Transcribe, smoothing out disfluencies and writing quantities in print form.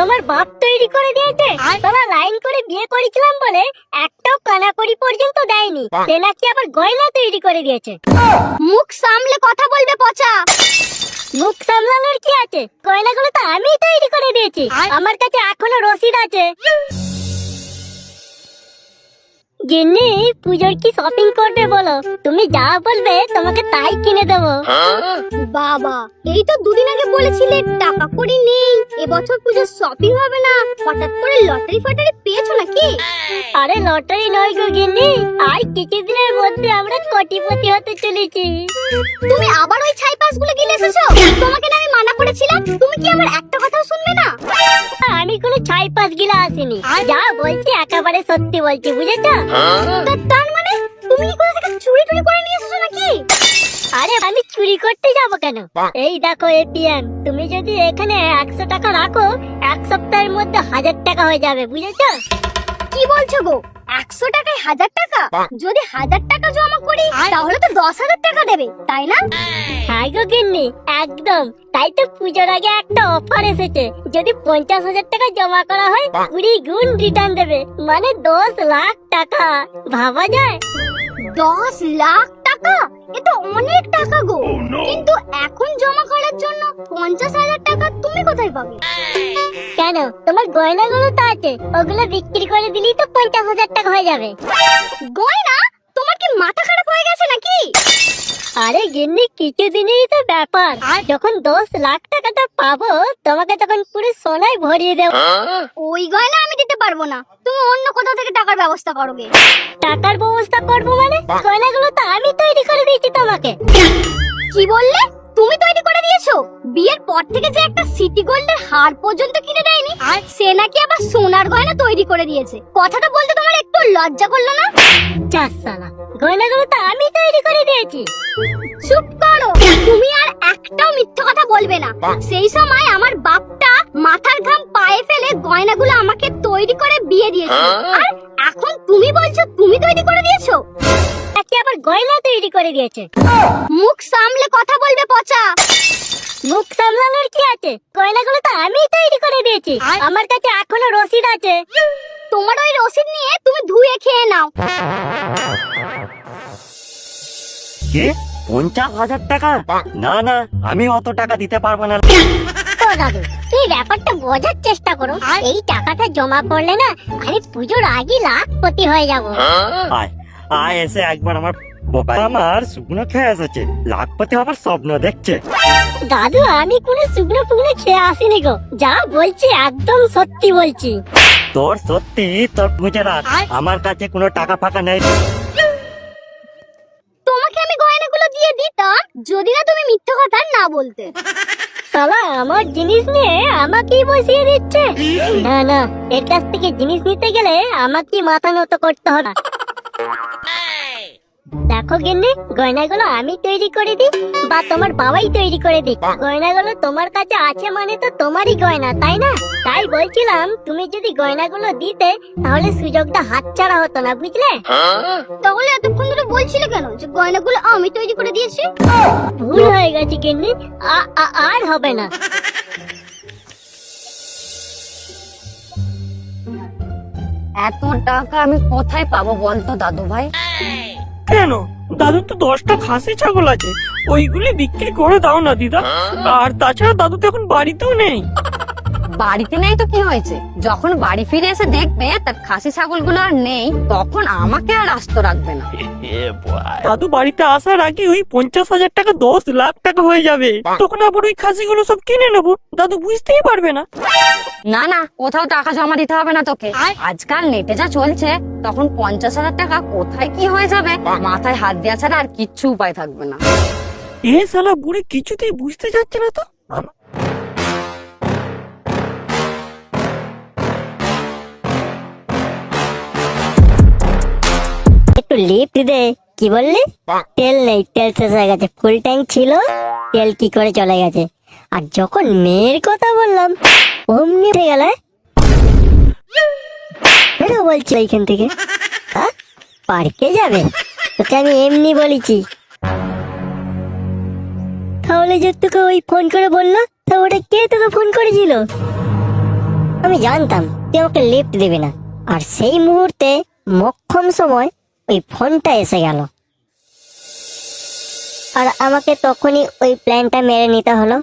তোমার বাপ তৈরি করে দিয়েছে। তোরা লাইন করে বিয়ে করেছিলাম বলে একটাও কানাকড়ি পর্যন্ত দেয়নি, সে নাকি আবার গয়না তৈরি করে দিয়েছে। মুখ সামলে কথা বলবে পচা। মুখ সামলানোর কি আছে, গয়নাগুলো তো আমিই তৈরি করে দিয়েছি, আমার কাছে এখনো রসিদ আছে। গিন্নি, পুজোর কি শপিং করবে বলো, তুমি যা বলবে তোমাকে তাই কিনে দেবো। বাবা, এই তো দুদিন আগে বলেছিলে টাকা কড়ি নেই, এবছর পুজোর শপিং হবে না, হঠাৎ করে লটারি ফটারি পেয়েছো নাকি? আরে লটারি নয় গো গিন্নি, আর কিছুদিনের মধ্যে আমরা কোটিপতি হতে চলেছি। তুমি আবার ওই ছাই পাসগুলো গিলে এসেছো? তোমাকে না আমি মানা করেছিলাম, তুমি কি আমার একটা কথাও শুনবে না? আমি কোনো ছাই পাস গিলা আসিনি, যা বলছি একেবারে সত্যি বলছি, বুঝেছো? তার মানে তুমি কি কোথা থেকে চুরি টুরি করে নিয়ে এসেছো নাকি? আরে আমি চুরি করতে যাবো কেন? এই দেখো এটিএম, তুমি যদি এখানে 100 টাকা রাখো, এক সপ্তাহের মধ্যে 1000 টাকা হয়ে যাবে, বুঝেছো? কি বলছো গো, 100 টাকায় 1000 টাকা? যদি 1000 টাকা জমা করি তাহলে তো 10,000 টাকা দেবে, তাই না? হ্যাঁ গো গিন্নি, একদম। তাই তো পুজোর আগে একটা অফার এসেছে, যদি 50,000 টাকা জমা করা হয় 20 গুণ রিটার্ন দেবে, মানে 10 লাখ টাকা। ভাবা যায়? 10 লাখ টাকা? এ তো অনেক টাকা গো। কিন্তু এখন জমা করার জন্য 50,000 টাকা তুমি কোথায় পাবে? কেন, তোমার গয়নাগুলো তো আছে, ওগুলো বিক্রি করে দিলেই তো 50,000 টাকা হয়ে যাবে। গয়না? তোমার কি মাথা খারাপ হয়ে গেছে নাকি? আরে গিন্নি, কিছুদিনেরই তো ব্যাপার, যখন 10 লাখ টাকাটা পাবো তোমাকে তখন পুরো সোনায় ভরিয়ে দেবো। ওই গয়না আমি দিতে পারবো না, তুমি অন্য কোথাও থেকে টাকার ব্যবস্থা করোগে। টাকার ব্যবস্থা করবো মানে? গয়নাগুলো তো আমি তৈরি করে দিয়েছি তোমাকে। কি বললে? তুমি তৈরি করে দিয়েছো? বিয়ের পর থেকে যে একটা সিটি গোল্ডের হার পর্যন্ত কিনে দেয়নি, সে নাকি আবার সোনার গয়না তৈরি করে দিয়েছে। কথাটা বলতে তোমার একটু লজ্জা করলো না? চাস সালা, গয়নাগুলো তো আমি তৈরি করে দিয়েছি। চুপ করো, তুমি আর একটাও মিথ্যা কথা বলবে না। সেই সময় আমার বাপটা মাথার ঘাম পায়ে ফেলে গয়নাগুলো আমাকে তৈরি করে বিয়ে দিয়েছে, আর এখন তুমি বলছো তুমি তৈরি করে দিয়েছো? নাকি আবার গয়না তৈরি করে দিয়েছে। মুখ সামলে কথা বলবে পচা। মুখ সামলানোর কি আছে, গয়নাগুলো তো আমি তৈরি করে দিয়েছি, আমার কাছে এখনো রসিদ আছে। তোমার ওই রসিদ নিয়ে তুমি ধুয়ে খেয়ে নাও। কি 50,000 টাকা? না না, আমি অত টাকা দিতে পারবো না। তো দাদু, তুই ব্যাপারটা বোঝার চেষ্টা করো, এই টাকাটা জমা করলে না আমি পুজোর আগে লাখপতি হয়ে যাবো। আয় আয়, এসে একবার আমার আমার শুকনো খেয়ে এসেছে, লাখপতি হবার স্বপ্ন দেখছে। দাদু, আমি কোনো শুকনো ফুকনো খেয়ে আসিনি গো, যা বলছি একদম সত্যি বলছি। তোর সত্যি তোর বুঝে রাখ, আমার কাছে কোনো টাকা ফাঁকা নেই। তোমাকে আমি গয়নাগুলো দিয়ে দিতাম যদি না তুমি মিথ্যা কথা না বলতে। শালা আমার জিনিস নিয়ে আমাকেই বসিয়ে দিচ্ছে। না না, এর কাছ থেকে জিনিস নিতে গেলে আমাকে মাথা নত করতে হবে। দেখো গিন্নি, গয়নাগুলো আমি তৈরি করে দিই বা তোমার বাবাই তৈরি করে দিই, গয়নাগুলো তোমার কাছে আছে মানে তো তোমারই গয়না, তাই না? তাই বলছিলাম, তুমি যদি গয়নাগুলো দিতে তাহলে সুযোগটা হাতছাড়া হতো না, বুঝলে? তাহলে এতক্ষণ ধরে বলছিলে কেন যে গয়নাগুলো আমি তৈরি করে দিয়েছি? ভুল হয়ে গেছে গিন্নি, আর হবে না। এত টাকা আমি কোথায় পাবো বলতো দাদু ভাই? কেন, দাদু তো 10টা খাসি ছাগল আছে, ওইগুলি বিক্রি করে দাও না দিদা। আর তাছাড়া দাদু তো এখন বাড়িতেও নেই। বাড়িতে নেই তো কি হয়েছে, যখন বাড়ি ফিরে এসে দেখবে তার খাসি ছাগলগুলো আর নেই, তখন আমাকে আর আস্ত রাখবে না। দাদু বাড়িতে আসার আগে ওই 50,000 টাকা 10 লাখ টাকা হয়ে যাবে, তখন আবার ওই খাসিগুলো সব কিনে নেবো, দাদু বুঝতেই পারবে না। না না, কোথাও টাকা জমা দিতে হবে না তোকে, আজকাল নেটে যা চলছে, তখন 50,000 টাকা কোথায় কি হয়ে যাবে মাথায় হাত দেওয়া ছাড়া আর কিচ্ছু উপায় থাকবে না। এ শালা বুড়ি কিছুতেই বুঝতে যাচ্ছে না তো। একটু লিফট দে। কি বললি? তেল নেই, তেল শেষ হয়ে গেছে, ফুল ট্যাঙ্ক ছিল, তেল কি করে চলে গেছে। আর যখন মেয়ের কথা বললাম অমনি উঠে গেল। বলছি এইখান থেকে পার্কে যাবে, তোকে আমি এমনি বলেছি। তাহলে যে তোকে ওই ফোন করে বললো, তা ওটা কে তোকে ফোন করেছিল? আমি জানতাম তুই আমাকে লিফট দিবি না, আর সেই মুহূর্তে মক্ষম সময় ওই ফোনটা এসে গেল, আর আমাকে তখনই ওই প্ল্যানটা মেরে নিতে হলো।